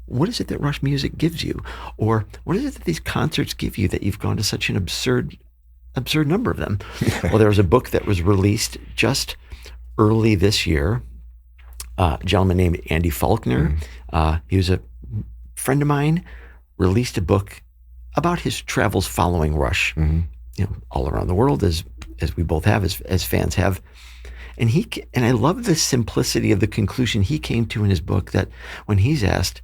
what is it that Rush music gives you? Or what is it that these concerts give you that you've gone to such an absurd number of them? Well, there was a book that was released just early this year. A gentleman named Andy Faulkner, he was a friend of mine, released a book about his travels following Rush, all around the world, as we both have, as fans have. And I love the simplicity of the conclusion he came to in his book, that when he's asked,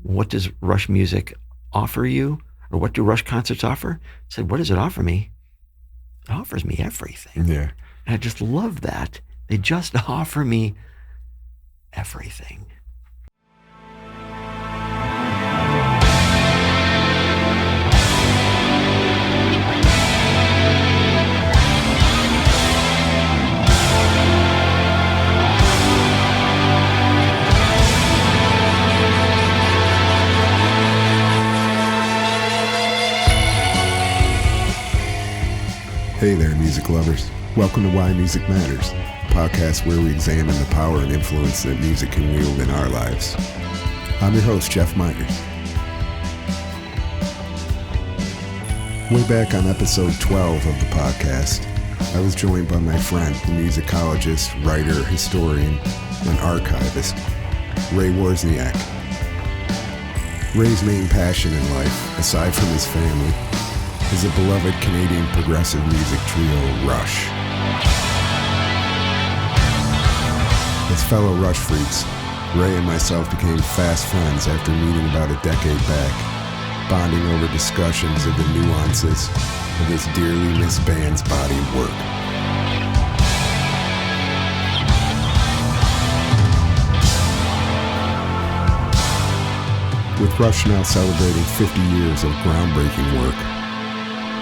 what does Rush music offer you? Or what do Rush concerts offer? He said, what does it offer me? It offers me everything. Yeah. And I just love that. They just offer me everything. Hey there, music lovers. Welcome to Why Music Matters, a podcast where we examine the power and influence that music can wield in our lives. I'm your host, Jeff Miers. Way back on episode 12 of the podcast, I was joined by my friend, the musicologist, writer, historian, and archivist, Ray Wawrzyniak. Ray's main passion in life, aside from his family, is a beloved Canadian progressive music trio, Rush. As fellow Rush freaks, Ray and myself became fast friends after meeting about a decade back, bonding over discussions of the nuances of this dearly missed band's body of work. With Rush now celebrating 50 years of groundbreaking work,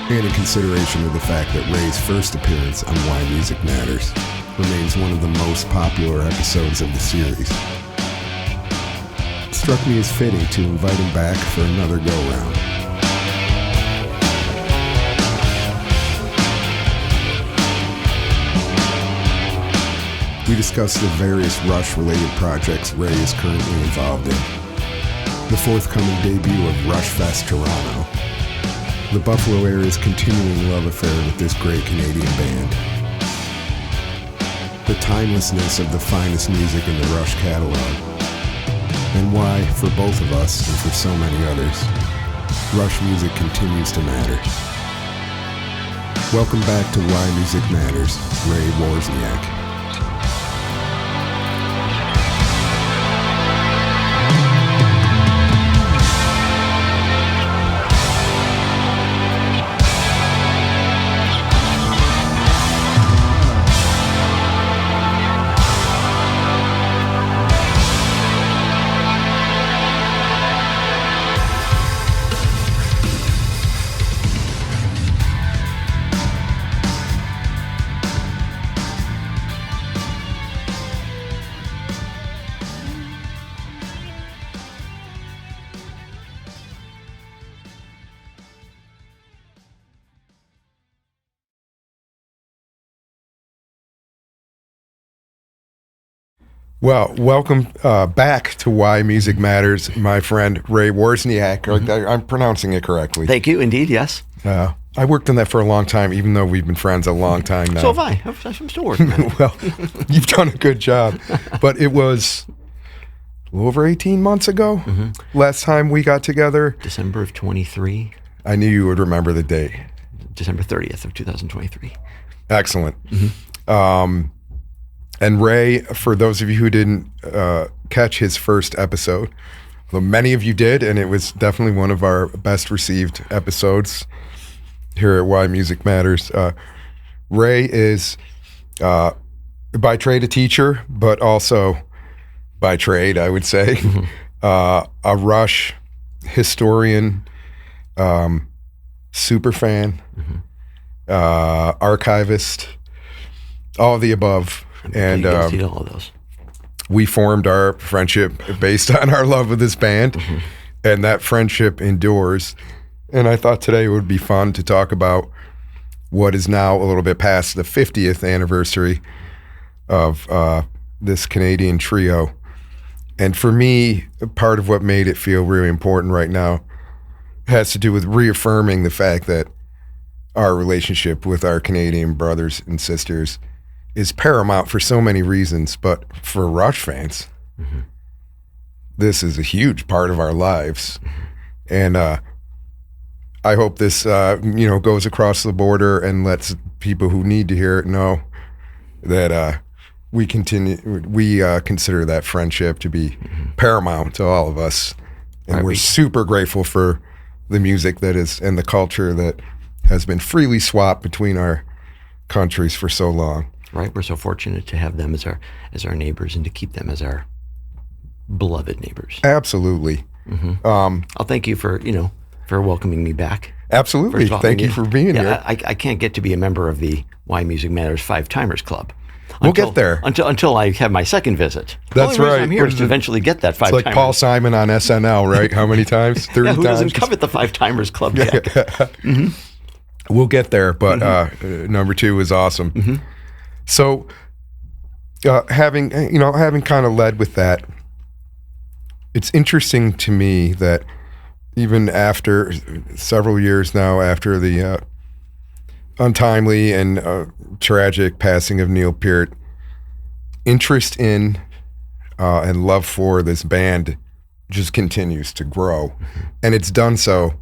and in consideration of the fact that Ray's first appearance on Why Music Matters remains one of the most popular episodes of the series, it struck me as fitting to invite him back for another go-round. We discussed the various Rush-related projects Ray is currently involved in, the forthcoming debut of Rushfest Toronto, the Buffalo area's continuing love affair with this great Canadian band, the timelessness of the finest music in the Rush catalog, and why, for both of us and for so many others, Rush music continues to matter. Welcome back to Why Music Matters, Ray Wawrzyniak. Well, welcome back to Why Music Matters, my friend Ray Wawrzyniak. I'm pronouncing it correctly. Thank you, indeed, yes. I worked on that for a long time, even though we've been friends a long time now. So have I. I'm still working on it. Well, you've done a good job. But it was a little over 18 months ago, last time we got together. December of 23. I knew you would remember the date. December 30th of 2023. Excellent. And Ray, for those of you who didn't catch his first episode, well, many of you did, and it was definitely one of our best received episodes here at Why Music Matters. Ray is by trade a teacher, but also by trade, I would say, a Rush historian, super fan, archivist, all of the above. And all of those. We formed our friendship based on our love of this band, and that friendship endures. And I thought today it would be fun to talk about what is now a little bit past the 50th anniversary of this Canadian trio, And for me, part of what made it feel really important right now has to do with reaffirming the fact that our relationship with our Canadian brothers and sisters is paramount for so many reasons. But for Rush fans, this is a huge part of our lives. And I hope this, goes across the border and lets people who need to hear it know that we consider that friendship to be paramount to all of us. And we're super grateful for the music that is and the culture that has been freely swapped between our countries for so long. Right, we're so fortunate to have them as our neighbors and to keep them as our beloved neighbors. Absolutely. I'll thank you for welcoming me back. Absolutely. Thank you for being here. I can't get to be a member of the Why Music Matters 5-timers Club. We'll get there. Until I have my second visit. That's the only reason right. I'm here is to eventually get that 5-timer. It's like Paul Simon on SNL, right? How many times? 30 times? Who doesn't covet the 5-timers Club yet? We'll get there, but number 2 is awesome. So having kind of led with that, it's interesting to me that even after several years now, after the untimely and tragic passing of Neil Peart, interest in and love for this band just continues to grow. And it's done so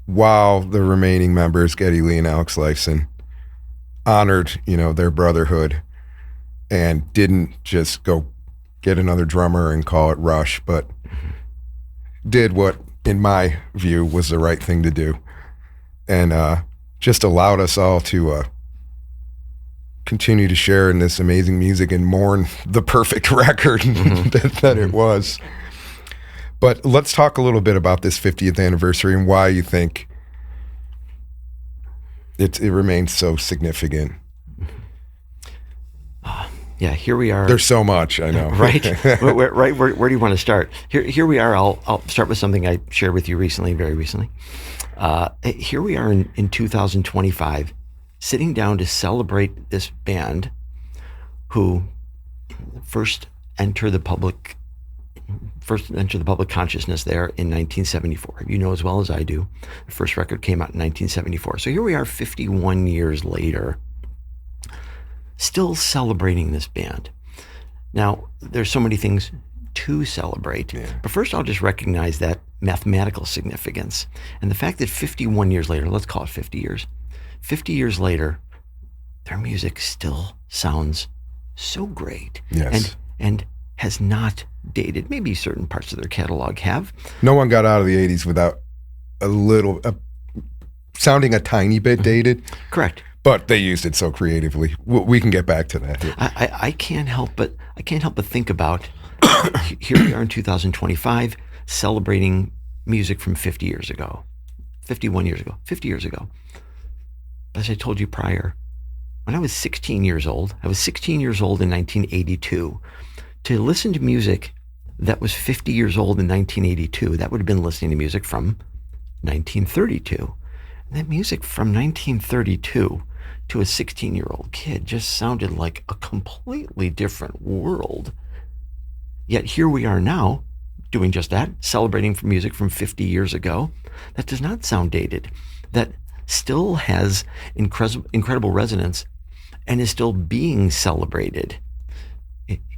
while the remaining members, Geddy Lee and Alex Lifson, honored, their brotherhood and didn't just go get another drummer and call it Rush, but did what, in my view, was the right thing to do. And just allowed us all to continue to share in this amazing music and mourn the perfect record that it was. But let's talk a little bit about this 50th anniversary and why you think it remains so significant. Yeah, here we are. There's so much, I know. Right. Where do you want to start? Here we are. I'll start with something I shared with you very recently. Here we are in 2025, sitting down to celebrate this band who first entered the public consciousness there in 1974. You know as well as I do, the first record came out in 1974. So here we are 51 years later, still celebrating this band. Now, there's so many things to celebrate, but first I'll just recognize that mathematical significance and the fact that 51 years later, let's call it 50 years later, their music still sounds so great. Yes. And has not dated. Maybe certain parts of their catalog have. No one got out of the 80s without sounding a tiny bit dated. Correct. But they used it so creatively. We can get back to that. I can't help but think about here we are in 2025 celebrating music from 50 years ago, 51 years ago, 50 years ago. As I told you prior, when I was 16 years old, in 1982. To listen to music that was 50 years old in 1982, that would have been listening to music from 1932. And that music from 1932 to a 16-year-old kid just sounded like a completely different world. Yet here we are now doing just that, celebrating music from 50 years ago. That does not sound dated. That still has incredible resonance and is still being celebrated.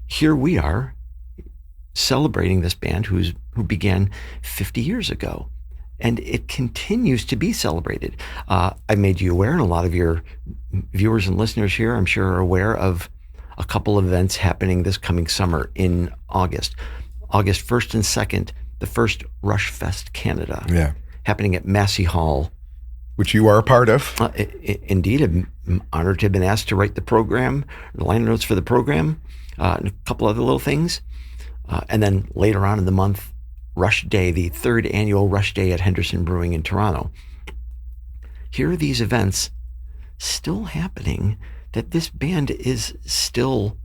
Here we are celebrating this band who began 50 years ago, and it continues to be celebrated. I made you aware, and a lot of your viewers and listeners here, I'm sure, are aware of a couple of events happening this coming summer in August 1st and 2nd, the first Rushfest Canada, happening at Massey Hall. Which you are a part of. Indeed, I'm honored to have been asked to write the program, the liner notes for the program, and a couple other little things. And then later on in the month, Rush Day, the 3rd annual Rush Day at Henderson Brewing in Toronto. Here are these events still happening, that this band is still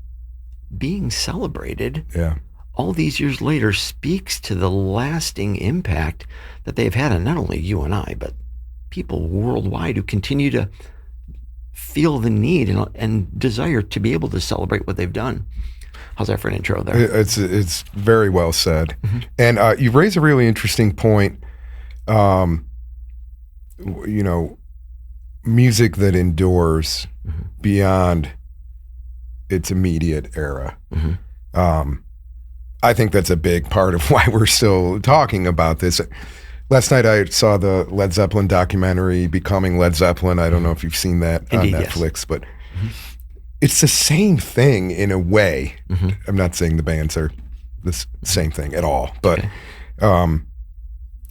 being celebrated. Yeah. All these years later speaks to the lasting impact that they've had on not only you and I, but people worldwide who continue to feel the need and desire to be able to celebrate what they've done. How's that for an intro there? It's very well said. And you raise a really interesting point. Music that endures beyond its immediate era. I think that's a big part of why we're still talking about this. Last night I saw the Led Zeppelin documentary, Becoming Led Zeppelin. I don't know if you've seen that Indeed, on Netflix, yes. but it's the same thing in a way. I'm not saying the bands are the same thing at all, but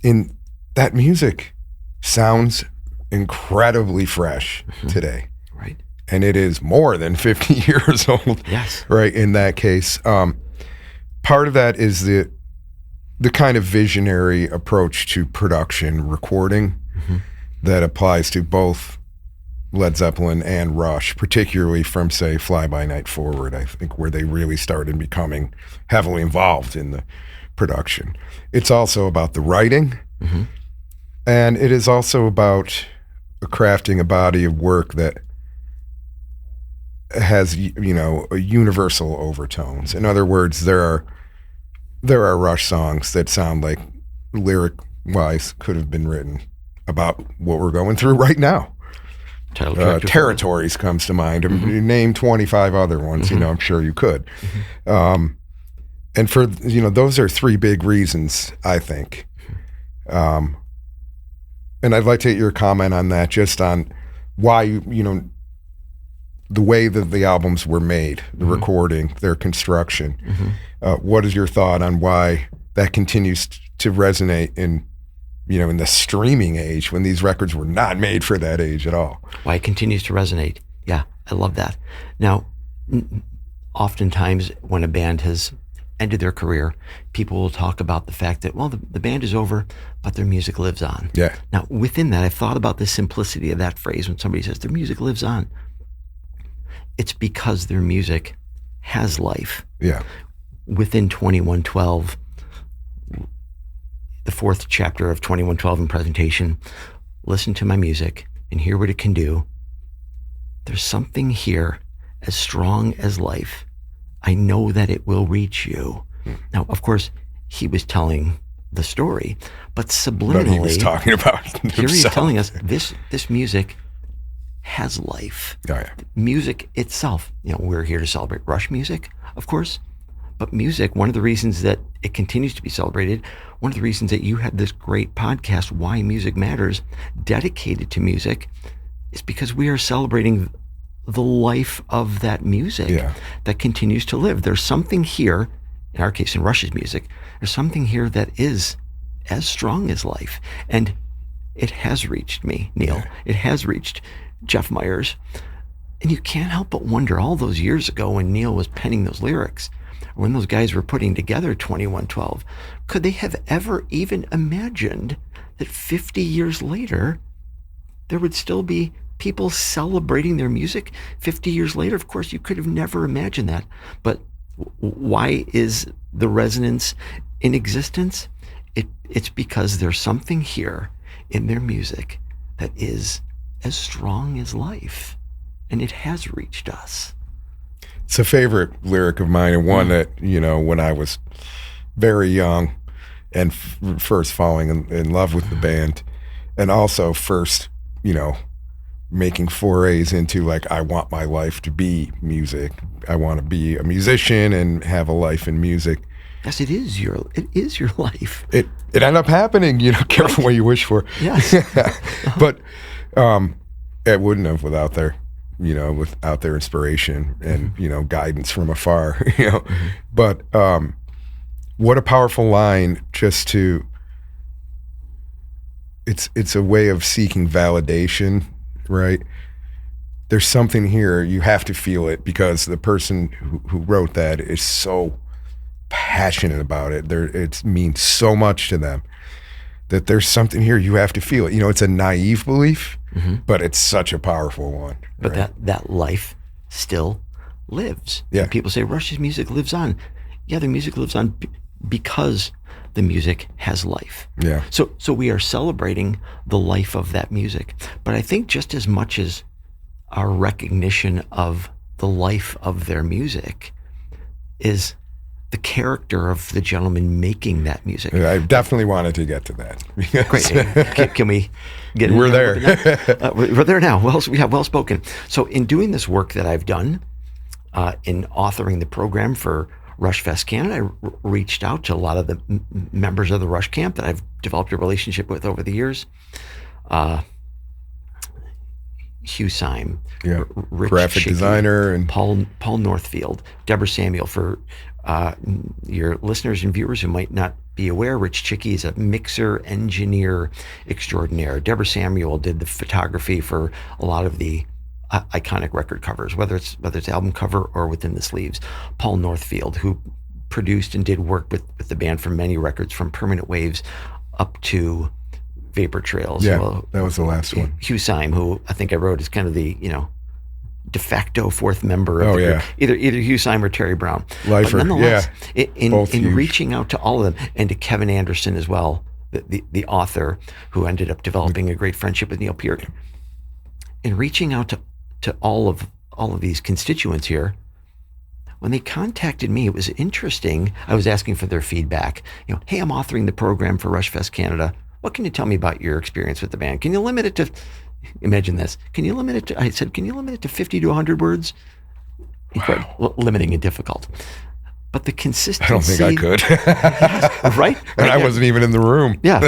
in that music sounds incredibly fresh today. Right. And it is more than 50 years old. Yes. Right, in that case. Part of that is the kind of visionary approach to production recording that applies to both Led Zeppelin and Rush, particularly from, say, Fly By Night forward, I think, where they really started becoming heavily involved in the production. It's also about the writing, and it is also about crafting a body of work that has, universal overtones. In other words, there are Rush songs that sound like lyric-wise could have been written about what we're going through right now. Territories comes to mind. Name 25 other ones. I'm sure you could. And for those are three big reasons, I think. And I'd like to get your comment on that, just on why the way that the albums were made, the recording, their construction. What is your thought on why that continues to resonate in the streaming age, when these records were not made for that age at all? Why it continues to resonate. Yeah, I love that. Now, oftentimes when a band has ended their career, people will talk about the fact that, well, the band is over, but their music lives on. Yeah. Now, within that, I've thought about the simplicity of that phrase when somebody says their music lives on. It's because their music has life. Yeah. Within 2112, the fourth chapter of 2112 in presentation, listen to my music and hear what it can do. There's something here as strong as life. I know that it will reach you. Now, of course, he was telling the story, but subliminally, but he was talking about himself. Here he's telling us this music has life. Oh, yeah. Music itself, we're here to celebrate Rush music, of course, but music, one of the reasons that it continues to be celebrated, one of the reasons that you had this great podcast, Why Music Matters, dedicated to music, is because we are celebrating the life of that music that continues to live. There's something here, in our case, in Rush's music, there's something here that is as strong as life. And it has reached me, Neil. Yeah. It has reached Jeff Miers. And you can't help but wonder, all those years ago when Neil was penning those lyrics, or when those guys were putting together 2112, could they have ever even imagined that 50 years later, there would still be people celebrating their music 50 years later? Of course, you could have never imagined that. But why is the resonance in existence? It's because there's something here in their music that is as strong as life, and it has reached us. It's a favorite lyric of mine, and one that, when I was very young and first falling in love with the band, and also first, making forays into, like, I want my life to be music. I want to be a musician and have a life in music. Yes, it is your life. It ended up happening, careful what you wish for. Yes. But it wouldn't have without their inspiration and, guidance from afar, But what a powerful line, just to, it's a way of seeking validation, right? There's something here, you have to feel it, because the person who wrote that is so passionate about it. It means so much to them that there's something here, you have to feel it. It's a naive belief, but it's such a powerful one. But right? that life still lives. Yeah. And people say Rush's music lives on. Yeah, the music lives on because the music has life. Yeah. So we are celebrating the life of that music. But I think just as much as our recognition of the life of their music, is the character of the gentleman making that music. I definitely wanted to get to that. Great. Can we get? We're there. We're there now. Well spoken. So in doing this work that I've done, in authoring the program for Rushfest Canada, I reached out to a lot of the members of the Rush camp that I've developed a relationship with over the years. Hugh Syme, Rich graphic Chicky, designer, and Paul Northfield, Deborah Samuel. For your listeners and viewers who might not be aware, Rich Chicky is a mixer engineer extraordinaire. Deborah Samuel did the photography for a lot of the iconic record covers, whether it's album cover or within the sleeves. Paul Northfield, who produced and did work with the band for many records, from Permanent Waves up to Vapor Trails. Yeah, that was the last one. Hugh Syme, who I think I wrote is kind of the de facto fourth member of the group. Either Hugh Syme or Terry Brown. Lifer, but nonetheless, in huge. Reaching out to all of them, and to Kevin Anderson as well, the author, who ended up developing a great friendship with Neil Peart. In reaching out to all of these constituents here, when they contacted me, it was interesting. I was asking for their feedback. Hey, I'm authoring the program for Rushfest Canada. What can you tell me about your experience with the band? Can you limit it to, imagine this, I said, can you limit it to 50 to 100 words? Wow. Well, limiting and difficult. But the consistency. I don't think I could. Yes, right? And I wasn't even in the room. Yeah.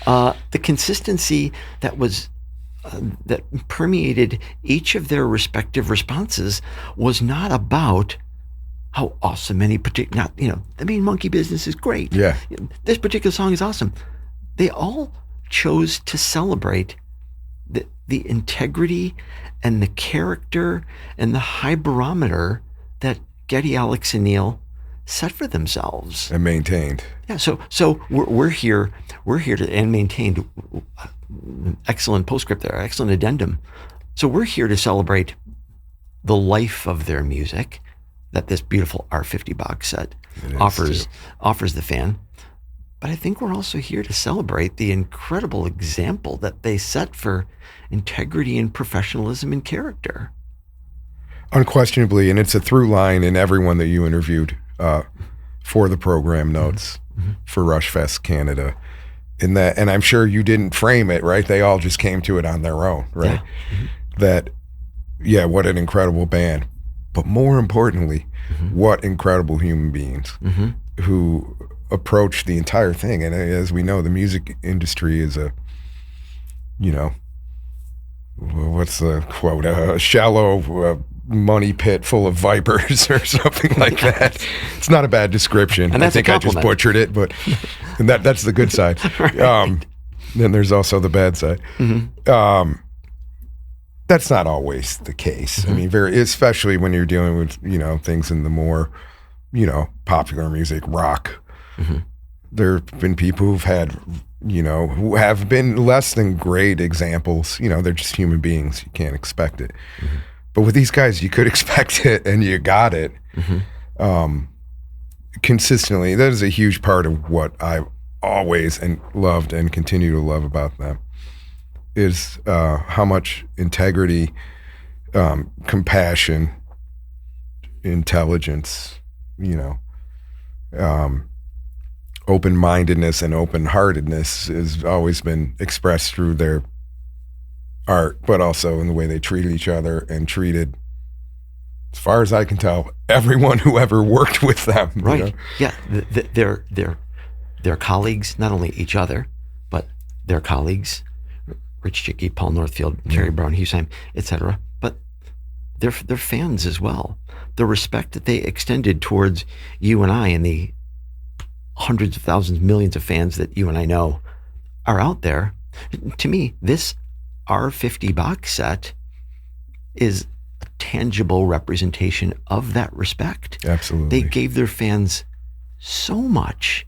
The consistency that was, that permeated each of their respective responses was not about how awesome any particular, the Mean Monkey Business is great. Yeah. This particular song is awesome. They all chose to celebrate the integrity and the character and the high barometer that Geddy, Alex, and Neil set for themselves and maintained. Yeah. So we're here to, and maintained. Excellent postscript there. Excellent addendum. So we're here to celebrate the life of their music that this beautiful R50 box set offers the fan. But I think we're also here to celebrate the incredible example that they set for integrity and professionalism and character. Unquestionably, and it's a through line in everyone that you interviewed for the program notes for Rushfest Canada. In that, and I'm sure you didn't frame it, right? They all just came to it on their own, right? Yeah. What an incredible band. But more importantly, what incredible human beings who approach the entire thing. And as we know, the music industry is what's the quote? A shallow money pit full of vipers or something like that. It's not a bad description. And that's I think I just butchered it, but that's the good side. Right. Then there's also the bad side. That's not always the case. I mean, especially when you're dealing with, things in the more, popular music, rock. There have been people who've had, who have been less than great examples. They're just human beings. You can't expect it. But with these guys, you could expect it, and you got it consistently. That is a huge part of what I've always loved and continue to love about them, is how much integrity, compassion, intelligence, open-mindedness and open-heartedness has always been expressed through their art, but also in the way they treated each other and treated, as far as I can tell, everyone who ever worked with them. Right. Yeah. Their colleagues, not only each other, but their colleagues, Rich Chicky, Paul Northfield, Terry Brown, Hugh Syme, etc. But they're fans as well. The respect that they extended towards you and I, and the hundreds of thousands, millions of fans that you and I know are out there. To me, this R50 box set is a tangible representation of that respect. Absolutely. They gave their fans so much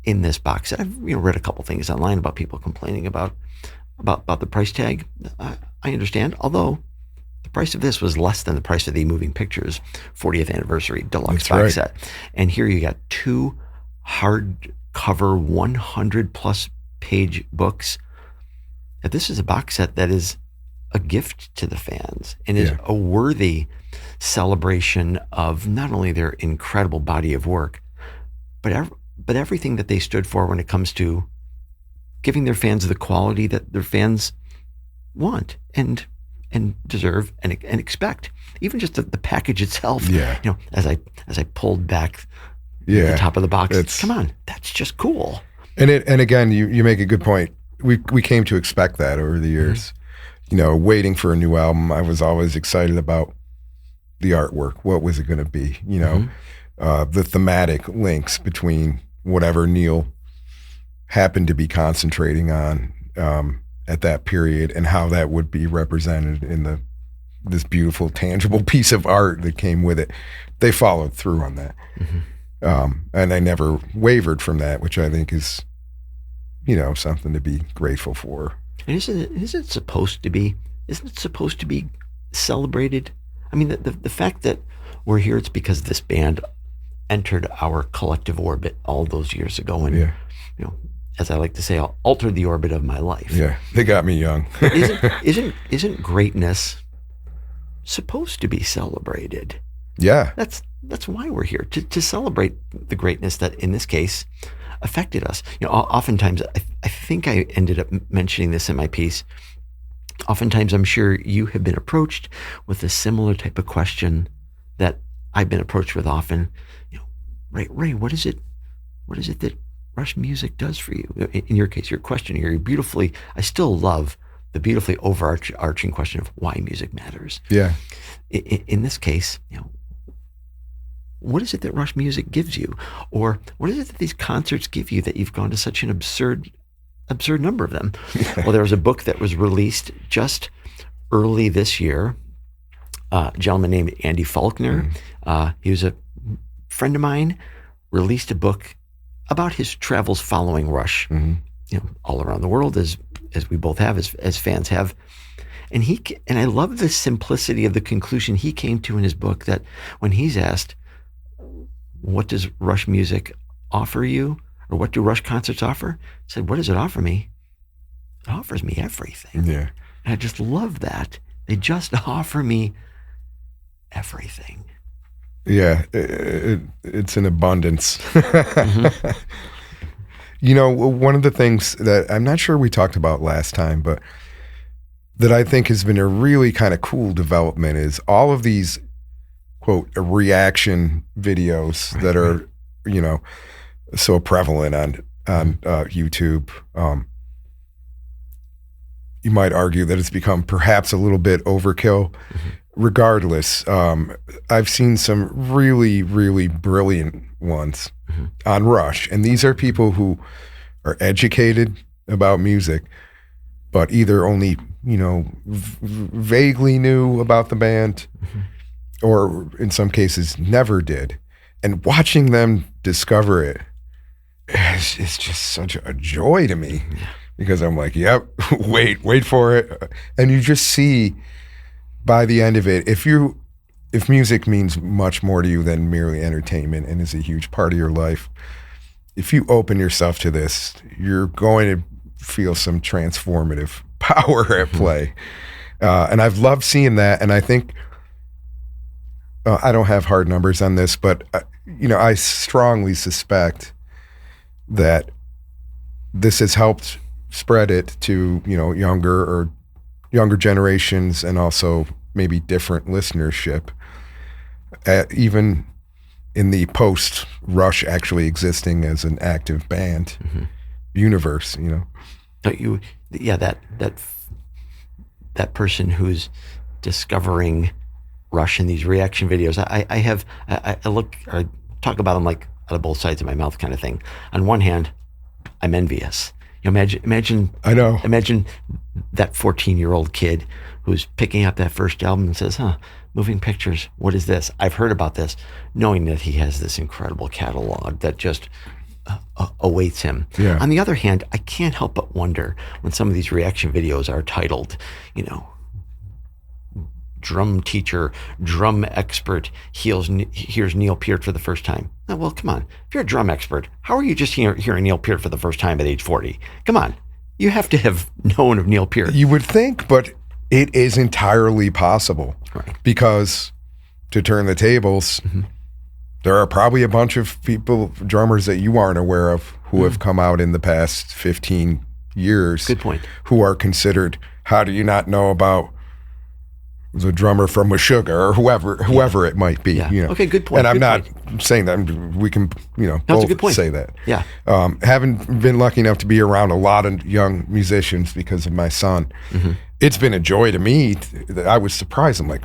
in this box set. I've read a couple things online about people complaining about the price tag. I understand, although the price of this was less than the price of the Moving Pictures 40th anniversary deluxe box set. And here you got two hardcover 100 plus page books. Now, this is a box set that is a gift to the fans and is Yeah. a worthy celebration of not only their incredible body of work, but everything that they stood for when it comes to giving their fans the quality that their fans want and deserve and expect. Even just the package itself. Yeah. As I pulled back Yeah. the top of the box, It's- come on, that's just cool. And again, you make a good point. We came to expect that over the years. Waiting for a new album, I was always excited about the artwork. What was it going to be? The thematic links between whatever Neil happened to be concentrating on at that period, and how that would be represented in this beautiful, tangible piece of art that came with it. They followed through on that. And I never wavered from that, which I think is, something to be grateful for. And isn't it supposed to be? Isn't it supposed to be celebrated? I mean, the fact that we're here, it's because this band entered our collective orbit all those years ago, and as I like to say, altered the orbit of my life. Yeah, they got me young. Isn't greatness supposed to be celebrated? Yeah, That's why we're here, to celebrate the greatness that, in this case, affected us. Oftentimes, I think I ended up mentioning this in my piece. Oftentimes, I'm sure you have been approached with a similar type of question that I've been approached with often. Ray, what is it that Rush music does for you? In your case, your question here, I still love the beautifully overarching question of why music matters. yeah, In this case, what is it that Rush music gives you? Or what is it that these concerts give you that you've gone to such an absurd number of them? Well, there was a book that was released just early this year. A gentleman named Andy Faulkner, he was a friend of mine, released a book about his travels following Rush, all around the world, as we both have, as fans have. And I love the simplicity of the conclusion he came to in his book, that when he's asked, what does Rush music offer you? Or what do Rush concerts offer? He said, what does it offer me? It offers me everything. yeah, And I just love that. They just offer me everything. yeah. It's an abundance. One of the things that I'm not sure we talked about last time, but that I think has been a really kind of cool development is all of these, quote, reaction videos that are, so prevalent on YouTube. You might argue that it's become perhaps a little bit overkill. Regardless, I've seen some really, really brilliant ones on Rush. And these are people who are educated about music, but either only, vaguely knew about the band, or in some cases never did. And watching them discover it, it's just such a joy to me, because I'm like, yep, wait for it. And you just see by the end of it, if music means much more to you than merely entertainment and is a huge part of your life, if you open yourself to this, you're going to feel some transformative power at play. And I've loved seeing that. And I think, I don't have hard numbers on this, but I strongly suspect that this has helped spread it to, younger generations, and also maybe different listenership, even in the post Rush actually existing as an active band universe, Don't you? Yeah, that person who's discovering Rush in these reaction videos. I talk about them like out of both sides of my mouth, kind of thing. On one hand, I'm envious. Imagine. I know. Imagine that 14-year-old kid who's picking up that first album and says, Moving Pictures, what is this? I've heard about this, knowing that he has this incredible catalog that just awaits him. Yeah. On the other hand, I can't help but wonder when some of these reaction videos are titled, drum teacher, drum expert hears Neil Peart for the first time. Oh, well, come on. If you're a drum expert, how are you just hearing Neil Peart for the first time at age 40? Come on. You have to have known of Neil Peart. You would think, but It is entirely possible. Right. Because, to turn the tables, there are probably a bunch of people, drummers that you aren't aware of, who have come out in the past 15 years. Good point. Who are considered, how do you not know about the drummer from Meshuggah or whoever it might be? Yeah. You know? Okay, good point. And I'm Good not saying that, we can, That's a both good point. say that. Yeah. Having been lucky enough to be around a lot of young musicians because of my son, it's been a joy to me. I was surprised. I'm like,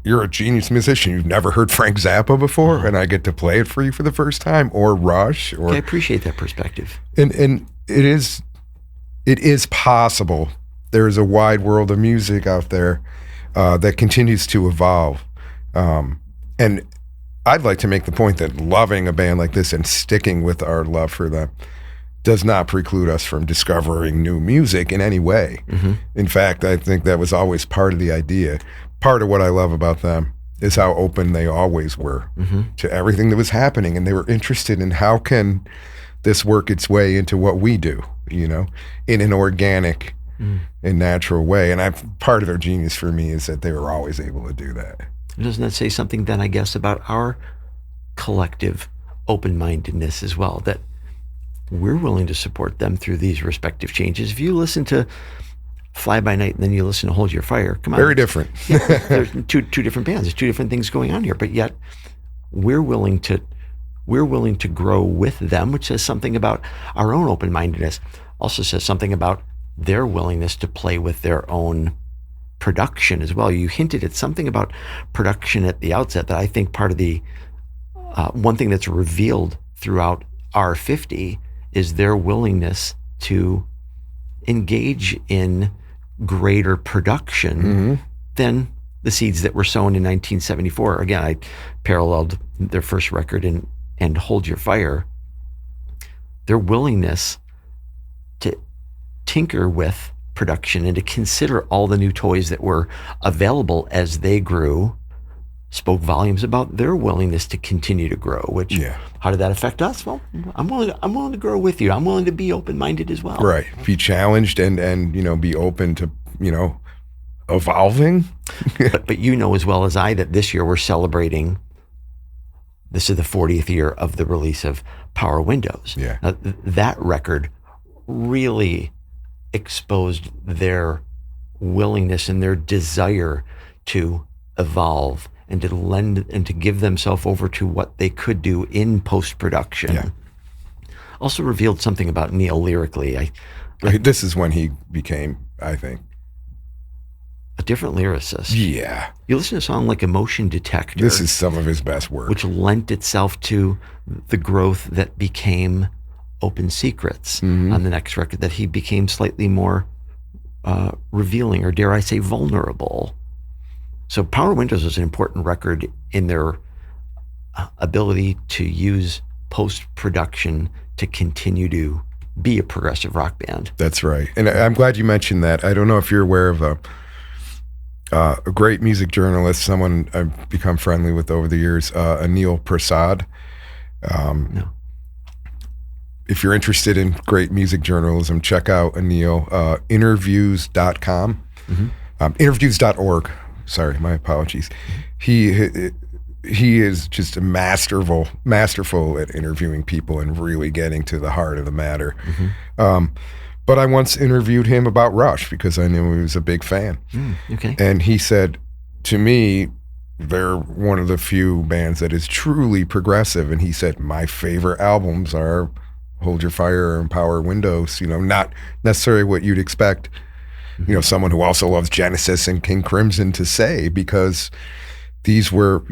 you're a genius musician. You've never heard Frank Zappa before, and I get to play it for you for the first time, or Rush. Or I appreciate that perspective. And it is possible. There is a wide world of music out there that continues to evolve. And I'd like to make the point that loving a band like this and sticking with our love for them does not preclude us from discovering new music in any way. In fact, I think that was always part of the idea. Part of what I love about them is how open they always were to everything that was happening, and they were interested in how can this work its way into what we do, in an organic and natural way. And part of their genius for me is that they were always able to do that. Doesn't that say something then, I guess, about our collective open-mindedness as well, that we're willing to support them through these respective changes? If you listen to Fly By Night and then you listen to Hold Your Fire, come on. Very different. There's two different bands. There's two different things going on here, but yet we're willing to grow with them, which says something about our own open-mindedness. Also says something about their willingness to play with their own production as well. You hinted at something about production at the outset that I think part of the one thing that's revealed throughout R50 is their willingness to engage in greater production than the seeds that were sown in 1974. Again, I paralleled their first record and Hold Your Fire. Their willingness to tinker with production and to consider all the new toys that were available as they grew spoke volumes about their willingness to continue to grow, which, how did that affect us? Well, I'm willing to grow with you. I'm willing to be open-minded as well. Right. Be challenged and be open to, evolving. but you know as well as I that this year we're celebrating, this is the 40th year of the release of Power Windows. Yeah. Now, that record really exposed their willingness and their desire to evolve and to lend and to give themselves over to what they could do in post-production. Yeah. Also revealed something about Neil lyrically. This is when he became, I think, a different lyricist. Yeah. You listen to a song like Emotion Detector. This is some of his best work. Which lent itself to the growth that became Open Secrets on the next record, that he became slightly more revealing, or dare I say vulnerable. So Power Windows was an important record in their ability to use post-production to continue to be a progressive rock band. That's right. And I'm glad you mentioned that. I don't know if you're aware of a great music journalist, someone I've become friendly with over the years, Anil Prasad. No. If you're interested in great music journalism, check out Anil, interviews.com, interviews.org. Sorry, my apologies. He is just masterful at interviewing people and really getting to the heart of the matter. But I once interviewed him about Rush because I knew he was a big fan. Okay. And he said to me, they're one of the few bands that is truly progressive. And he said, my favorite albums are Hold Your Fire and Power Windows, not necessarily what you'd expect, someone who also loves Genesis and King Crimson to say, because these were,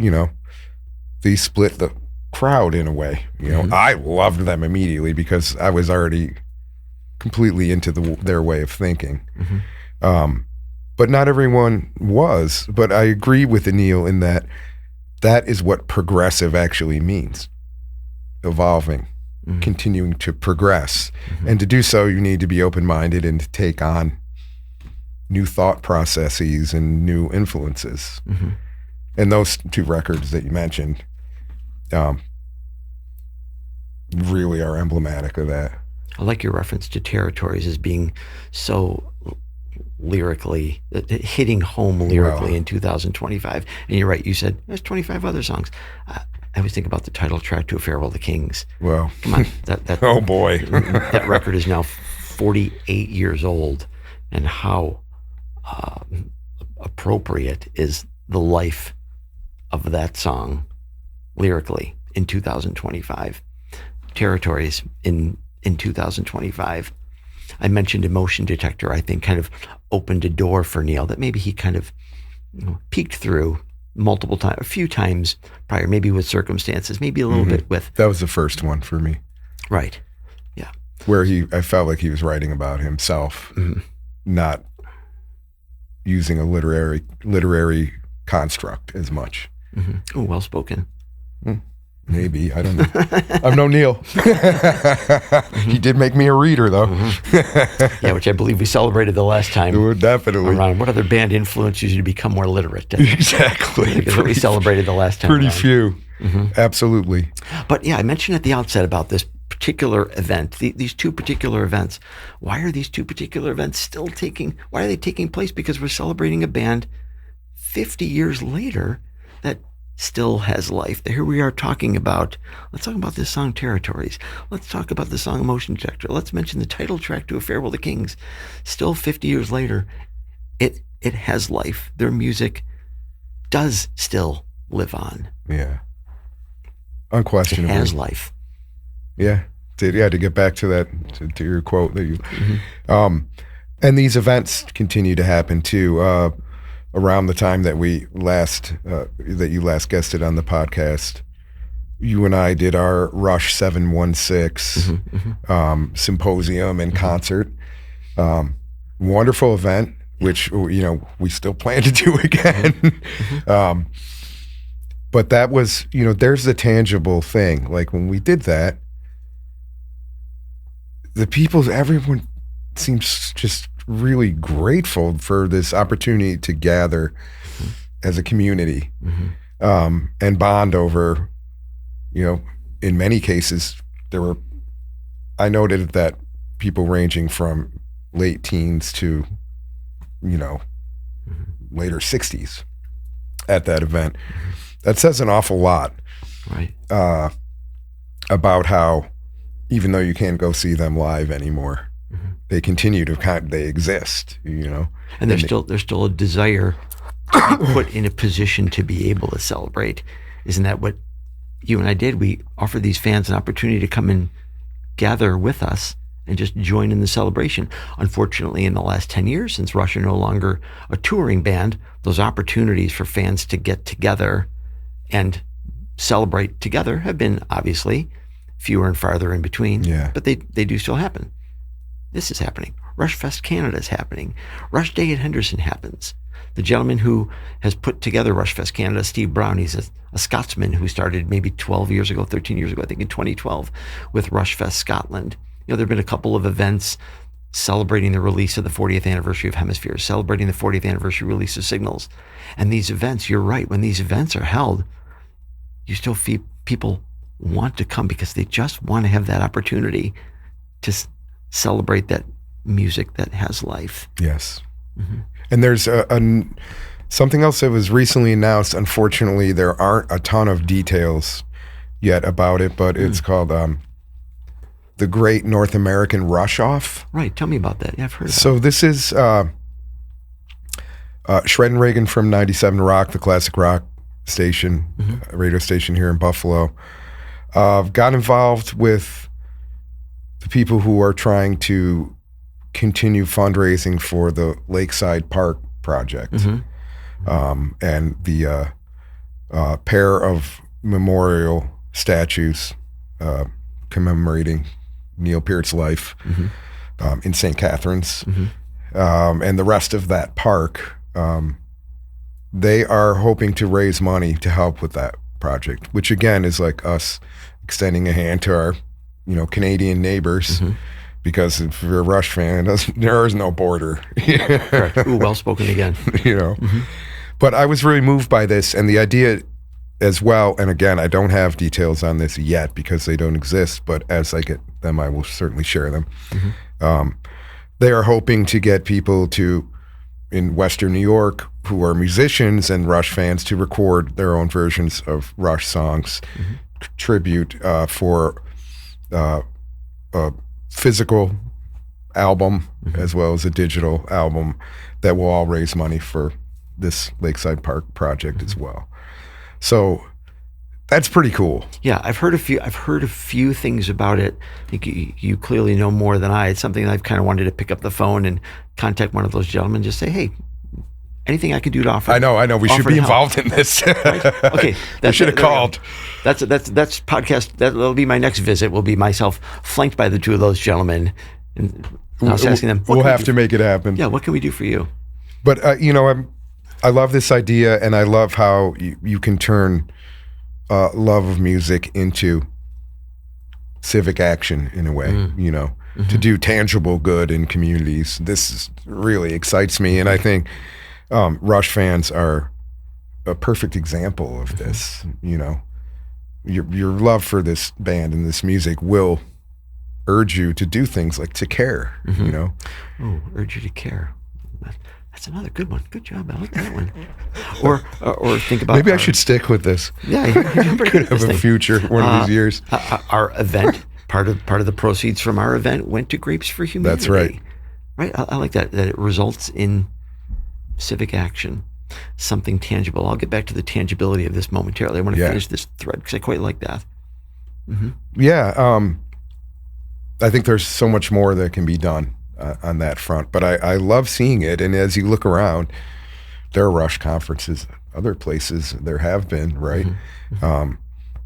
these split the crowd in a way. I loved them immediately because I was already completely into their way of thinking. But not everyone was. But I agree with Anil in that is what progressive actually means. Evolving, continuing to progress. And to do so, you need to be open-minded and to take on new thought processes and new influences. And those two records that you mentioned really are emblematic of that. I like your reference to Territories as being so lyrically, hitting home lyrically in 2025. And you're right, you said there's 25 other songs. I always think about the title track to A Farewell to Kings. Well, come on, that oh boy, that record is now 48 years old, and how appropriate is the life of that song lyrically in 2025. Territories in 2025. I mentioned Emotion Detector, I think kind of opened a door for Neil that maybe he kind of peeked through multiple times, a few times prior, maybe with Circumstances, maybe a little bit with... That was the first one for me. Right, yeah. Where I felt like he was writing about himself, not using a literary construct as much. Oh, well spoken. Maybe, I don't know. I've known Neil. He did make me a reader, though. Yeah, which I believe we celebrated the last time. Definitely. Around what other band influences you to become more literate? Exactly. Because we celebrated the last time. Pretty around. few. Absolutely. But yeah, I mentioned at the outset about this particular event, these two particular events. Why are these two particular events still why are they taking place? Because we're celebrating a band 50 years later that still has life. Here we are talking about, let's talk about this song Territories. Let's talk about the song Emotion Detector. Let's mention the title track to A Farewell to Kings. Still 50 years later, it has life. Their music does still live on. Yeah. Unquestionably. It has life. Yeah. To get back to that, to your quote that you, and these events continue to happen too. Around the time that you last guested on the podcast, you and I did our Rush 716 symposium and concert. Wonderful event, which we still plan to do again. But that was, there's the tangible thing. Like when we did that, everyone seems just really grateful for this opportunity to gather as a community and bond over, in many cases I noted that people ranging from late teens to, later 60s at that event. That says an awful lot, right? About how, even though you can't go see them live anymore, they continue to they exist, And there's still a desire to be put in a position to be able to celebrate. Isn't that what you and I did? We offered these fans an opportunity to come and gather with us and just join in the celebration. Unfortunately, in the last 10 years, since Rush are no longer a touring band, those opportunities for fans to get together and celebrate together have been obviously fewer and farther in between. Yeah. But they do still happen. This is happening. Rushfest Canada is happening. Rush Day at Henderson happens. The gentleman who has put together Rushfest Canada, Steve Brown, he's a Scotsman who started maybe 13 years ago, I think in 2012, with Rushfest Scotland. There have been a couple of events celebrating the release of the 40th anniversary of Hemispheres, celebrating the 40th anniversary release of Signals. And these events, you're right, when these events are held, you still feel people want to come because they just want to have that opportunity to celebrate that music that has life. Yes. And there's something else that was recently announced. Unfortunately, there aren't a ton of details yet about it, but it's called the Great North American Rush Off. Right. Tell me about that. Yeah, I've heard of So this is Shred and Reagan from 97 Rock, the classic rock station, radio station here in Buffalo. Got involved with the people who are trying to continue fundraising for the Lakeside Park project. And the pair of memorial statues commemorating Neil Peart's life in St. Catharines. And the rest of that park, they are hoping to raise money to help with that project, which again is like us extending a hand to our, Canadian neighbors, because if you're a Rush fan, there is no border. Correct. Ooh, well spoken again. But I was really moved by this and the idea as well. And again, I don't have details on this yet because they don't exist, but as I get them, I will certainly share them. They are hoping to get people to in Western New York who are musicians and Rush fans to record their own versions of Rush songs, tribute for a physical album as well as a digital album that will all raise money for this Lakeside Park project as well. So that's pretty cool. Yeah, I've heard a few things about it. I think you clearly know more than I. It's something that I've kind of wanted to pick up the phone and contact one of those gentlemen, just say, hey, anything I can do to offer. I know. We should be involved in this. Right? Okay, we should have called. That's podcast. That'll be my next visit. Will be myself flanked by the two of those gentlemen, and I was asking them. We'll have to make it happen. Yeah, what can we do for you? But I love this idea, and I love how you can turn love of music into civic action in a way, to do tangible good in communities. This really excites me, and I think Rush fans are a perfect example of this. Your love for this band and this music will urge you to do things like to care. Oh, urge you to care. That's another good one. Good job. I like that one. Or think about maybe I should stick with this. Yeah, you could have a future one of these years. Our event, part of the proceeds from our event went to Grapes for Humanity. That's right. Right. I like that it results in civic action, something tangible. I'll get back to the tangibility of this momentarily. I want to finish this thread because I quite like that. Yeah. I think there's so much more that can be done on that front, but I love seeing it. And as you look around, there are Rush conferences, other places there have been, right?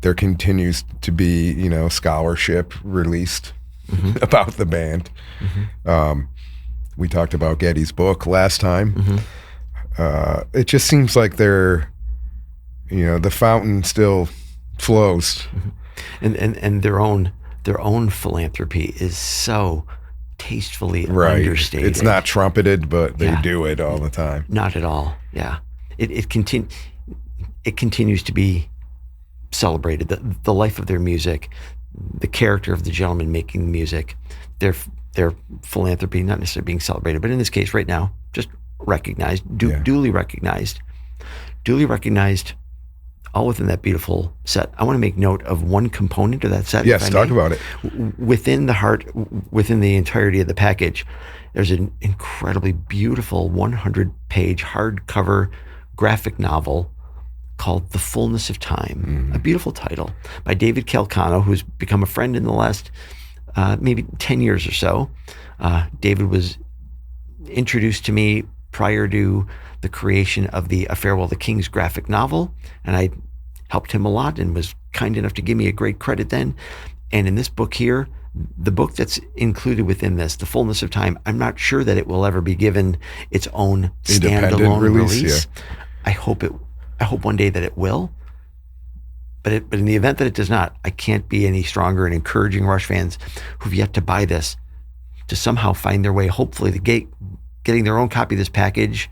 There continues to be, scholarship released about the band. We talked about Getty's book last time. It just seems like they're, the fountain still flows. And their own philanthropy is so tastefully understated. It's not trumpeted, but they do it all the time. Not at all. Yeah. It continues to be celebrated. The life of their music, the character of the gentleman making the music, their philanthropy, not necessarily being celebrated, but in this case right now, just recognized, duly recognized, all within that beautiful set. I want to make note of one component of that set. Yes, talk about it. Within the entirety of the package, there's an incredibly beautiful 100-page hardcover graphic novel called The Fullness of Time, a beautiful title by David Calcano, who's become a friend in the last maybe 10 years or so. David was introduced to me prior to the creation of the A Farewell to Kings graphic novel, and I helped him a lot and was kind enough to give me a great credit then. And in this book here, the book that's included within this, The Fullness of Time, I'm not sure that it will ever be given its own standalone release. Yeah. I hope one day that it will. But in the event that it does not, I can't be any stronger in encouraging Rush fans who've yet to buy this to somehow find their way, hopefully, to getting their own copy of this package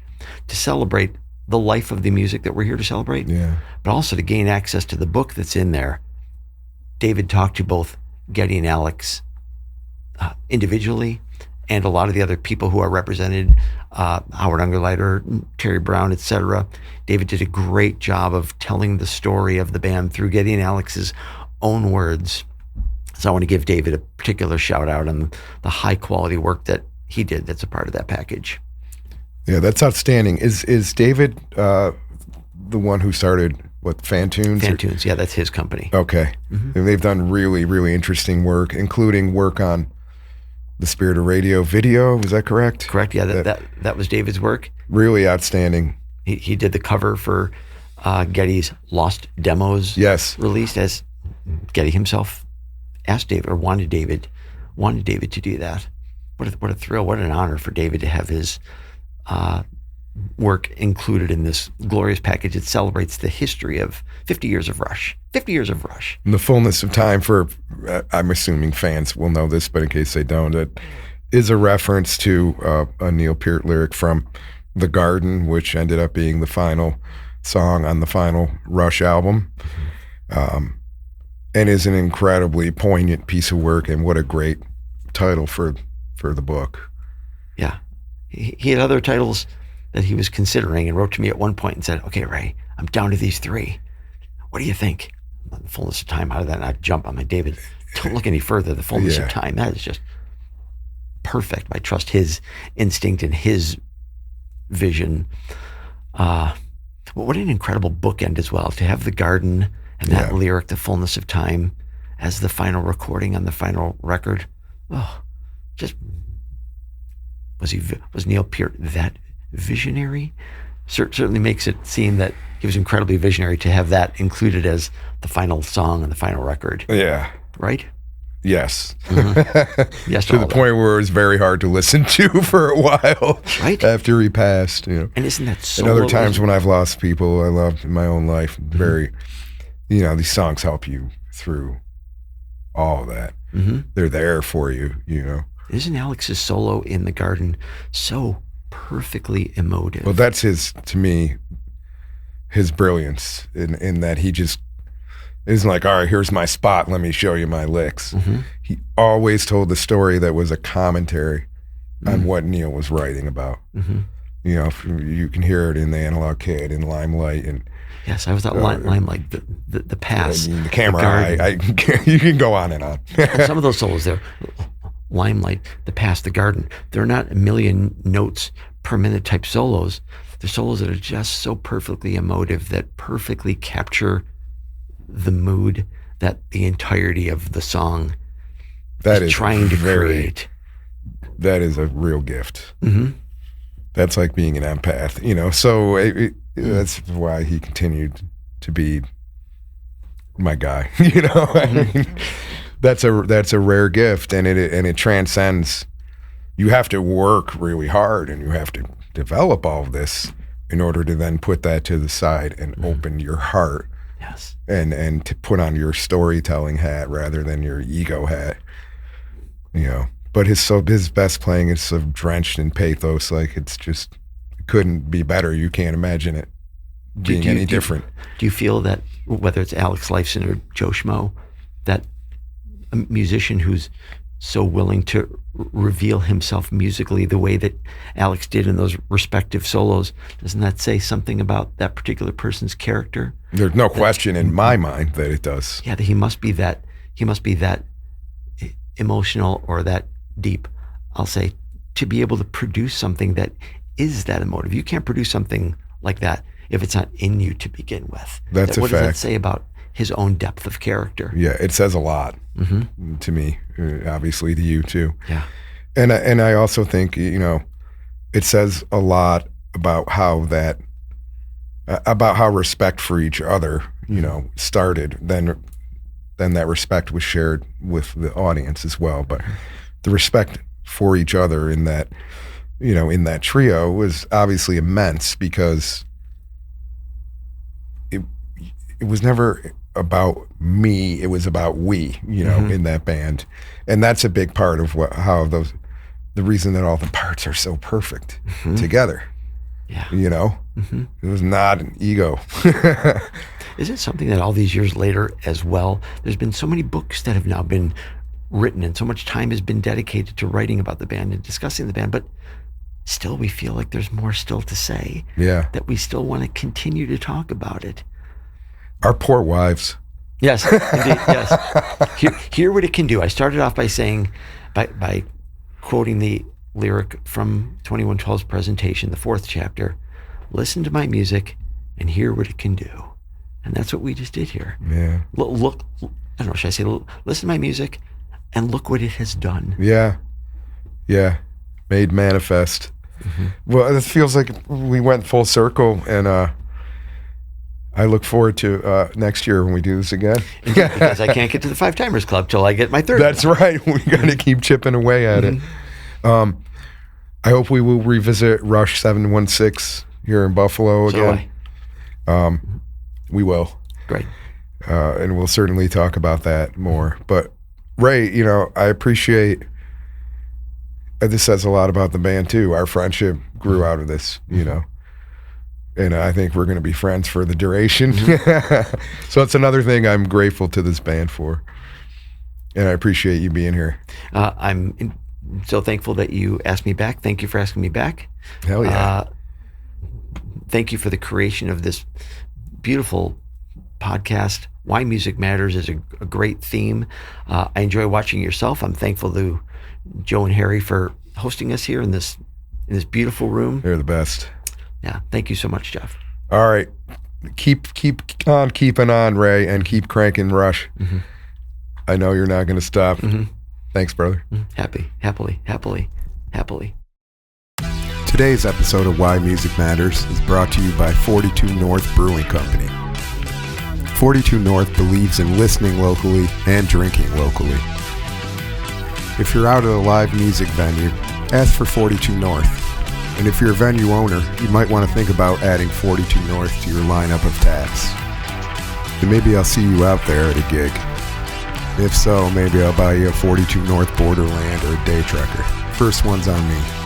to celebrate the life of the music that we're here to celebrate, but also to gain access to the book that's in there. David talked to both Getty and Alex individually, and a lot of the other people who are represented, Howard Ungerleider, Terry Brown, etc. David did a great job of telling the story of the band through Getty and Alex's own words. So I want to give David a particular shout out on the high quality work that he did that's a part of that package. Yeah, that's outstanding. Is David the one who started Fantunes? Fantunes, yeah, that's his company. Okay. And they've done really, really interesting work, including work on the Spirit of Radio video. Was that correct? Correct, yeah, that was David's work. Really outstanding. He did the cover for Getty's Lost Demos released, as Getty himself asked David, or wanted David to do that. What a thrill, what an honor for David to have his work included in this glorious package. It celebrates the history of 50 years of Rush. 50 years of Rush. In The Fullness of Time, for I'm assuming fans will know this, but in case they don't, it is a reference to a Neil Peart lyric from The Garden, which ended up being the final song on the final Rush album, and is an incredibly poignant piece of work, and what a great title for the book. Yeah. He had other titles that he was considering and wrote to me at one point and said, okay, Ray, I'm down to these 3. What do you think? The fullness of time, how did that not jump on me? David, don't look any further. The fullness of time, that is just perfect. I trust his instinct and his vision. What an incredible bookend as well, to have the garden and that lyric, the fullness of time, as the final recording on the final record. Oh, just, was Neil Peart that visionary? Certainly makes it seem that he was incredibly visionary to have that included as the final song and the final record. Yeah. Right? Yes. Mm-hmm. Yes, to the point where it was very hard to listen to for a while. Right. After he passed, And isn't that so? And other times when I've lost people I loved in my own life, very, these songs help you through all of that. Mm-hmm. They're there for you, Isn't Alex's solo in the garden so perfectly emotive? Well, that's to me, his brilliance in that he just isn't like, all right, here's my spot, let me show you my licks. Mm-hmm. He always told the story that was a commentary on what Neil was writing about. Mm-hmm. You can hear it in The Analog Kid, in Limelight, and yes, I was at Limelight, the pass, the camera. You can go on and on. Some of those solos there, Limelight, the pass, the garden, they're not a million notes per minute type solos. They're solos that are just so perfectly emotive, that perfectly capture the mood that the entirety of the song is trying to create. That is a real gift. Mm-hmm. That's like being an empath, so that's why he continued to be my guy. I mean, that's a rare gift, and it transcends. You have to work really hard, and you have to develop all of this in order to then put that to the side and open your heart. Yes. And to put on your storytelling hat rather than your ego hat. But his best playing is so drenched in pathos, like it couldn't be better. You can't imagine it being any different. Do you feel that, whether it's Alex Lifson or Joe Schmo, that a musician who's so willing to reveal himself musically the way that Alex did in those respective solos, doesn't that say something about that particular person's character? There's no question in my mind that it does. Yeah, that he must be that emotional or that deep, I'll say, to be able to produce something that is that emotive. You can't produce something like that if it's not in you to begin with. That's a fact. What does that say about his own depth of character? Yeah, it says a lot to me, obviously to you too. Yeah. And I also think, it says a lot about how respect for each other, started. Then that respect was shared with the audience as well. But the respect for each other in that trio was obviously immense, because it was never about me, it was about we, in that band. And that's a big part of the reason that all the parts are so perfect together. Yeah. It was not an ego. Is it something that all these years later as well, there's been so many books that have now been written and so much time has been dedicated to writing about the band and discussing the band, but still we feel like there's more still to say. Yeah. That we still want to continue to talk about it. Our poor wives. Yes, indeed, yes. Hear what it can do. I started off by saying, by quoting the lyric from 2112's presentation, the 4th chapter, listen to my music and hear what it can do. And that's what we just did here. Yeah. Look, I don't know, should I say, listen to my music and look what it has done. Yeah. Yeah. Made manifest. Mm-hmm. Well, it feels like we went full circle, and I look forward to next year when we do this again. Because I can't get to the 5 Timers Club till I get my 3rd. That's right. We got to keep chipping away at it. I hope we will revisit Rush 716 here in Buffalo again. We will. Great. And we'll certainly talk about that more. But Ray, I appreciate, this says a lot about the band too. Our friendship grew out of this, and I think we're going to be friends for the duration. So it's another thing I'm grateful to this band for. And I appreciate you being here. I'm so thankful that you asked me back. Thank you for asking me back. Hell yeah. thank you for the creation of this beautiful podcast. Why Music Matters is a great theme. I enjoy watching yourself. I'm thankful to Joe and Harry for hosting us here in this beautiful room. You're the best. Yeah, thank you so much, Jeff. All right, keep on keeping on, Ray, and keep cranking Rush. Mm-hmm. I know you're not going to stop. Mm-hmm. Thanks, brother. Happily. Today's episode of Why Music Matters is brought to you by 42 North Brewing Company. 42 North believes in listening locally and drinking locally. If you're out at a live music venue, ask for 42 North. And if you're a venue owner, you might want to think about adding 42 North to your lineup of taps. And maybe I'll see you out there at a gig. If so, maybe I'll buy you a 42 North Borderland or a Day Trekker. First one's on me.